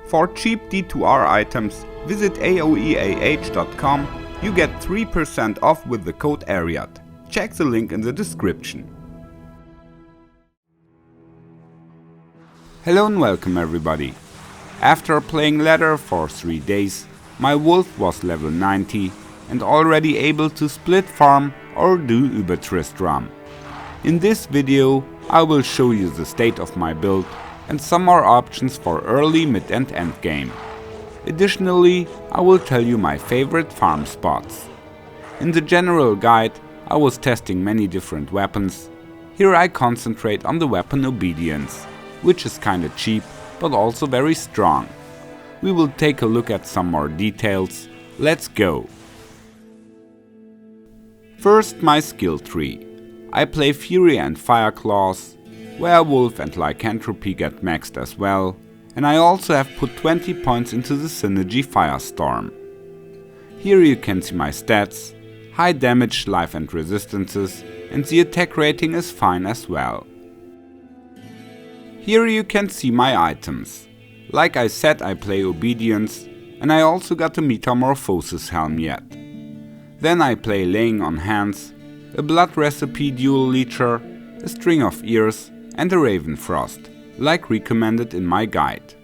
For cheap D2R items, visit aoeah.com. You get 3% off with the code ARIAT. Check the link in the description. Hello and welcome everybody. After playing ladder for 3 days, my wolf was level 90 and already able to split farm or do Übertristram. In this video I will show you the state of my build and some more options for early, mid and end game. Additionally, I will tell you my favorite farm spots. In the general guide I was testing many different weapons. Here I concentrate on the weapon Obedience, which is kinda cheap but also very strong. We will take a look at some more details. Let's go! First, my skill tree. I play Fury and Fire Claws, Werewolf and Lycanthropy get maxed as well, and I also have put 20 points into the synergy Firestorm. Here you can see my stats, high damage, life and resistances, and the attack rating is fine as well. Here you can see my items. Like I said, I play Obedience, and I also got a Metamorphosis helm yet. Then I play Laying on Hands, a Blood Recipe Dual Leecher, a String of Ears and a Ravenfrost, like recommended in my guide.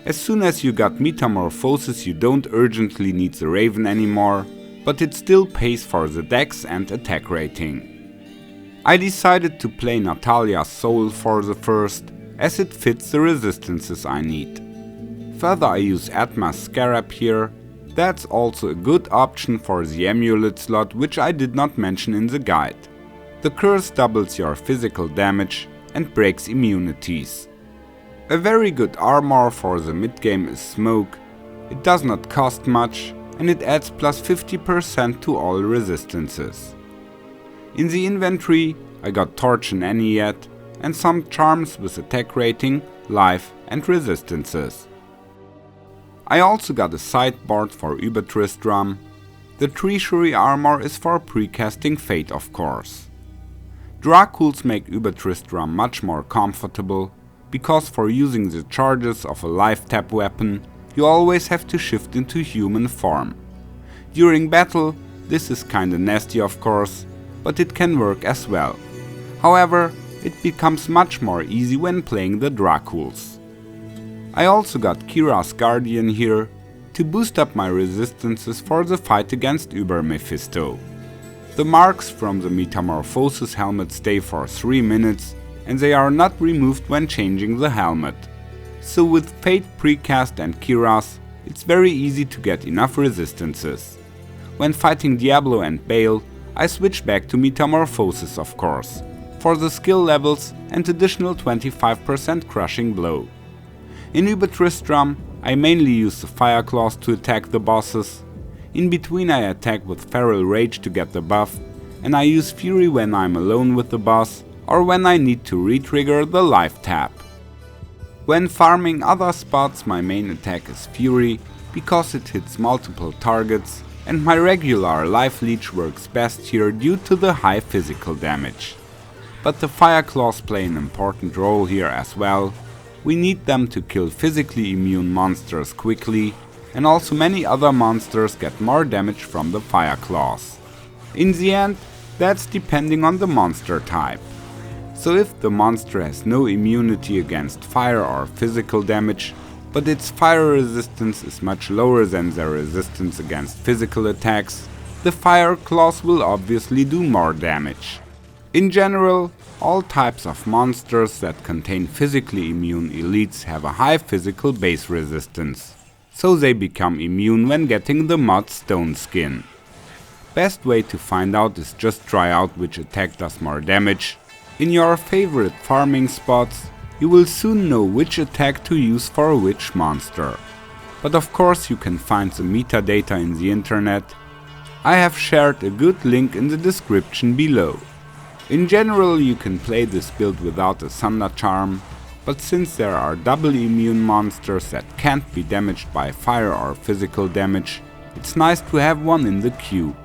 As soon as you got Metamorphosis you don't urgently need the Raven anymore, but it still pays for the dex and attack rating. I decided to play Natalia's Soul for the first, as it fits the resistances I need. Further I use Atma's Scarab here. That's also a good option for the amulet slot, which I did not mention in the guide. The curse doubles your physical damage and breaks immunities. A very good armor for the mid game is Smoke. It does not cost much and it adds plus 50% to all resistances. In the inventory I got Torch and Eniet and some charms with attack rating, life and resistances. I also got a sideboard for Übertristram. The Treasury armor is for precasting Fate of course. Draculs make Übertristram much more comfortable, because for using the charges of a life tap weapon, you always have to shift into human form. During battle, this is kinda nasty of course, but it can work as well. However, it becomes much more easy when playing the Draculs. I also got Kira's Guardian here, to boost up my resistances for the fight against Uber Mephisto. The marks from the Metamorphosis helmet stay for 3 minutes and they are not removed when changing the helmet. So with Fate Precast and Kira's, it's very easy to get enough resistances. When fighting Diablo and Bale, I switch back to Metamorphosis of course, for the skill levels and additional 25% crushing blow. In Übertristram, I mainly use the Fire Claws to attack the bosses. In between I attack with Feral Rage to get the buff, and I use Fury when I'm alone with the boss or when I need to re-trigger the life tap. When farming other spots my main attack is Fury, because it hits multiple targets, and my regular Life Leech works best here due to the high physical damage. But the Fire Claws play an important role here as well. We need them to kill physically immune monsters quickly, and also many other monsters get more damage from the Fire Claws. In the end, that's depending on the monster type. So if the monster has no immunity against fire or physical damage, but its fire resistance is much lower than their resistance against physical attacks, the Fire Claws will obviously do more damage. In general, all types of monsters that contain physically immune elites have a high physical base resistance, so they become immune when getting the mod Stone Skin. Best way to find out is just try out which attack does more damage. In your favorite farming spots, you will soon know which attack to use for which monster. But of course you can find the metadata in the internet. I have shared a good link in the description below. In general you can play this build without a Sunder Charm, but since there are double immune monsters that can't be damaged by fire or physical damage, it's nice to have one in the cube.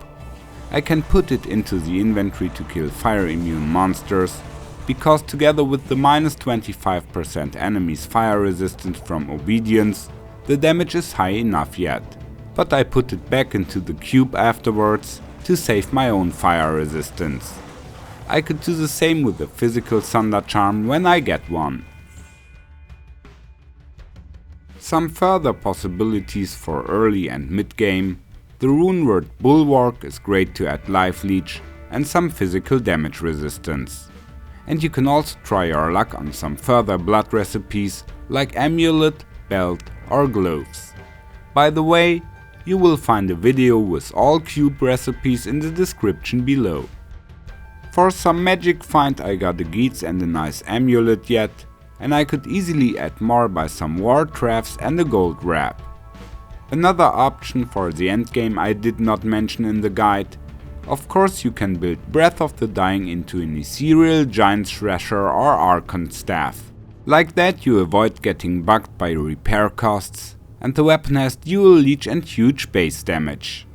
I can put it into the inventory to kill fire immune monsters, because together with the minus 25% enemies fire resistance from Obedience, the damage is high enough yet, but I put it back into the cube afterwards to save my own fire resistance. I could do the same with the physical Sunder Charm when I get one. Some further possibilities for early and mid game. The runeword Bulwark is great to add life leech and some physical damage resistance. And you can also try your luck on some further blood recipes like amulet, belt or gloves. By the way, you will find a video with all cube recipes in the description below. For some magic find I got a Geats and a nice amulet yet, and I could easily add more by some war traps and a gold wrap. Another option for the endgame I did not mention in the guide. Of course you can build Breath of the Dying into an ethereal giant thresher or archon staff. Like that you avoid getting bugged by repair costs, and the weapon has dual leech and huge base damage.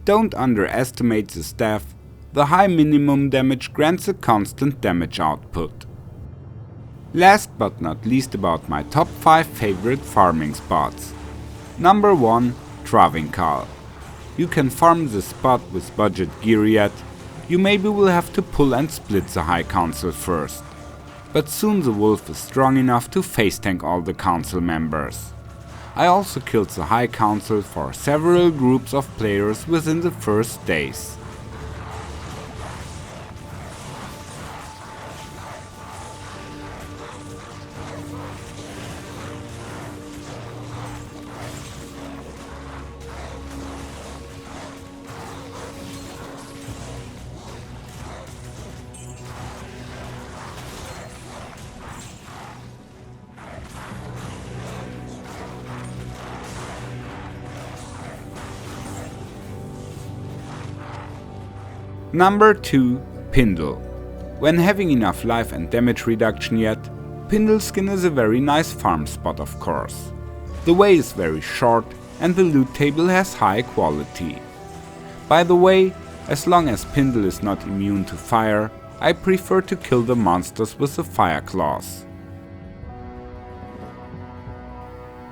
Don't underestimate the staff, the high minimum damage grants a constant damage output. Last but not least about my top 5 favorite farming spots. Number 1. Travinkal. You can farm this spot with budget gear yet, you maybe will have to pull and split the High Council first. But soon the wolf is strong enough to face tank all the council members. I also killed the High Council for several groups of players within the first days. Number 2. Pindle. When having enough life and damage reduction yet, Pindle skin is a very nice farm spot of course. The way is very short and the loot table has high quality. By the way, as long as Pindle is not immune to fire, I prefer to kill the monsters with the fire claws.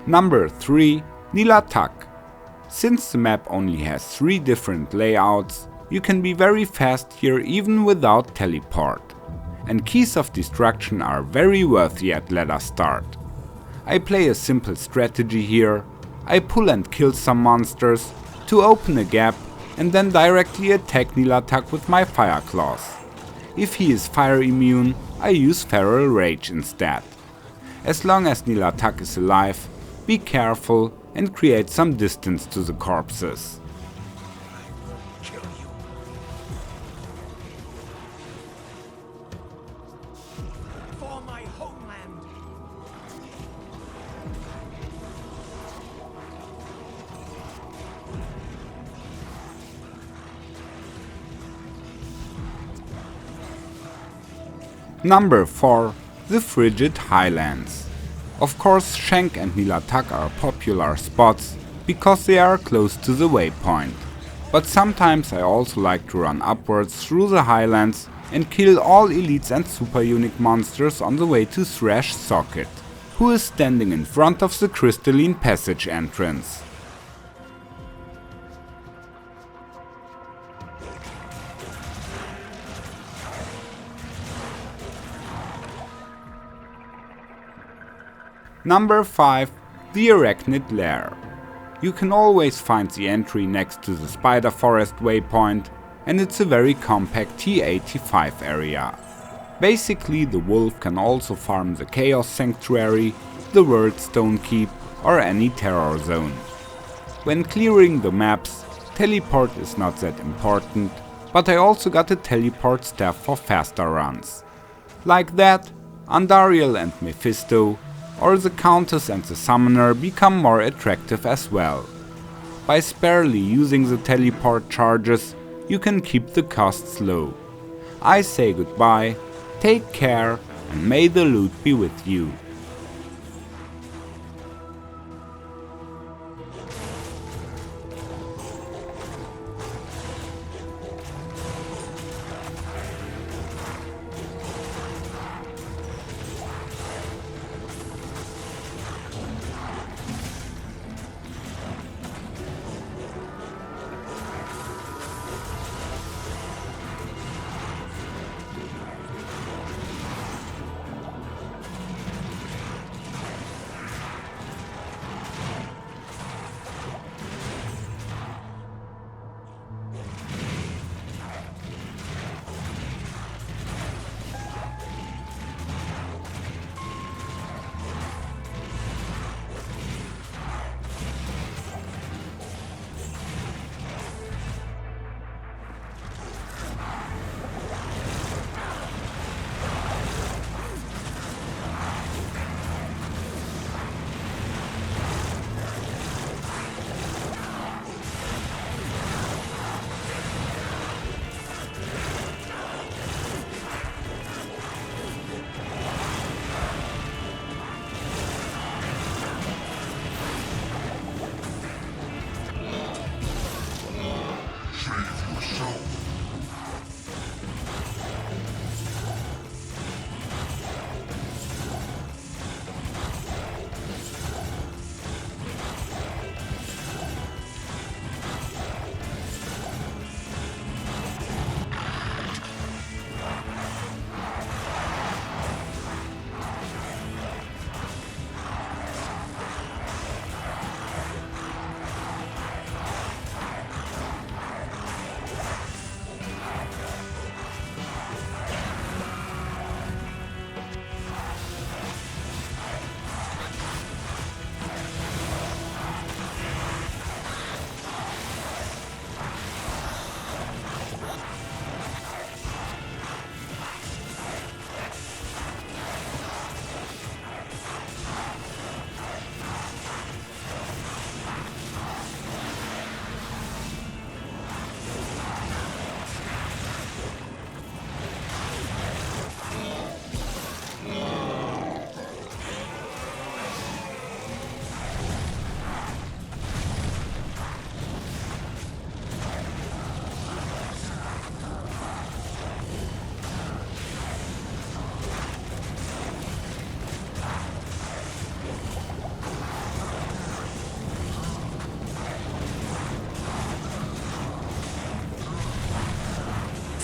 Number 3. Nilatak. Since the map only has 3 different layouts, you can be very fast here even without teleport. And keys of destruction are very worthy at Let Us Start. I play a simple strategy here. I pull and kill some monsters to open a gap and then directly attack Nilatak with my fire claws. If he is fire immune, I use Feral Rage instead. As long as Nilatak is alive, be careful and create some distance to the corpses. Number 4. The Frigid Highlands. Of course Shank and Nilatak are popular spots because they are close to the waypoint. But sometimes I also like to run upwards through the highlands and kill all elites and super unique monsters on the way to Thrash Socket, who is standing in front of the crystalline passage entrance. Number 5. The Arachnid Lair. You can always find the entry next to the Spider Forest waypoint, and it's a very compact T85 area. Basically the wolf can also farm the Chaos Sanctuary, the Worldstone Keep or any terror zone. When clearing the maps, teleport is not that important, but I also got a teleport staff for faster runs. Like that, Andariel and Mephisto or the Countess and the Summoner become more attractive as well. By sparely using the teleport charges, you can keep the costs low. I say goodbye, take care, and may the loot be with you.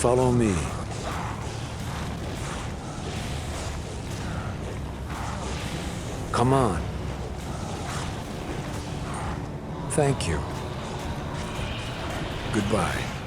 Follow me. Come on. Thank you. Goodbye.